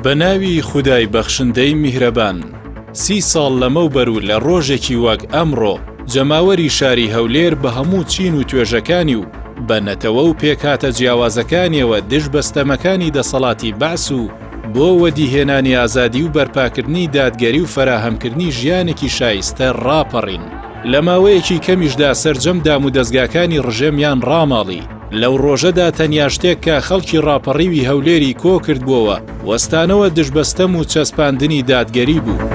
بەناوی خودای بەخشندەی میهرەبان 30 ساڵ لەمەوبەر لە ڕۆژێکی وەک ئەمڕۆ جەماوەری شاری هەولێر بە هەموو چین و توێژەکانی و بە نەتەوە و پێکهاتە جیاوازەکانیەوە دژبەستەمەکانی دەسەڵاتی بەعس و بۆ وەدیهێنانی ئازادی و بەرپاکردنی دادگەری و فراهەمکردنی ژیانێکی شایستە ڕاپەڕین. لە ماوەیەکی کەمیشدا سەرجەم دام و دەستگاکانی ڕژێمیان ڕاماڵی. لەو ڕۆژەدا تەنیا شتێک کە خەڵکی ڕاپەڕیوی هەولێری کۆ کردبووەوە وەستانەوە دژبەستەم و چەسپاندنی دادگەری بوو.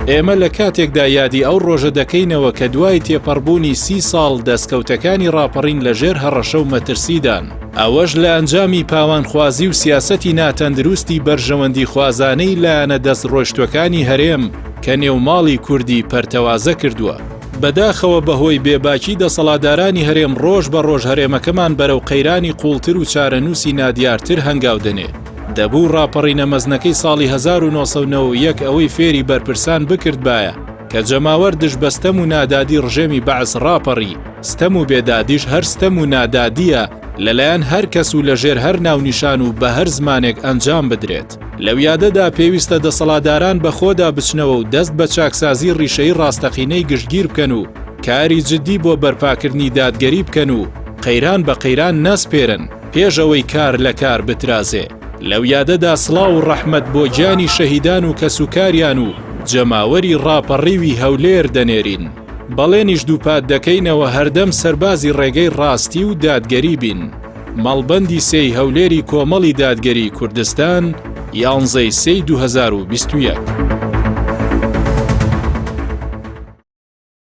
ئێمە لە کاتێکدا یادی ئەو ڕۆژە دەکەینەوە کە دوای تێپەڕبوونی 30 ساڵ دەستکەوتەکانی ڕاپەڕین لەژێر هەڕەشە و مەترسیدان. ئەوەش لە ئەنجامی پاوانخوازی و سیاسەتی ناتەندروستی بەرژەوەندی خوازانەی لایەنە دەست ڕۆیشتوەکانی هەرێم کە نێوماڵی کوردی پەرتەوازە کردووە. بەداخەوە بەهۆی بێباکی دەسەڵاتدارانی هەرێم ڕۆژ بە ڕۆژ هەرێمەکەمان بەرەو قەیرانی قوڵتر و چارەنووسی نادیارتر هەنگاو دەنێ. دەبوو ڕاپەڕینە مەزنەکەی ساڵی 1991 ئەوەی فێری بەرپرسان بکردبایە کە جەماوەر دژبەستەم و نادادی ڕژێمی بەعس ڕاپەڕی. ستەم و بێدادیش هەر ستەم و نادادیە لەلایەن هەر کەس و لەژێر هەر ناونیشان و بە هەر زمانێک ئەنجام بدرێت. لەو یادەدا پێویستە دەسەڵاتداران بەخۆدا بچنەوە و دەست بە چاکسازی ڕیشەی ڕاستەقینەی گشتگیر بکەن و کاری جددی بۆ بەرپاکردنی دادگەری بکەن و قەیران بە قەیران نەسپێرن پێشەوەی کار لە کار بترازێ. لەو یادەدا سڵاو و ڕەحمەت بۆ گیانی شەهیدان و کەسوکاریان و جەماوەری ڕاپەڕیوی هەولێر دەنێرین. بەڵێنیش دووپات دەکەینەوە هەردەم سەربازی ڕێگەی ڕاستی و دادگەری بین. مەڵبەندی سێی هەولێری کۆمەڵی دادگەری کوردستان 11 سەی 2021.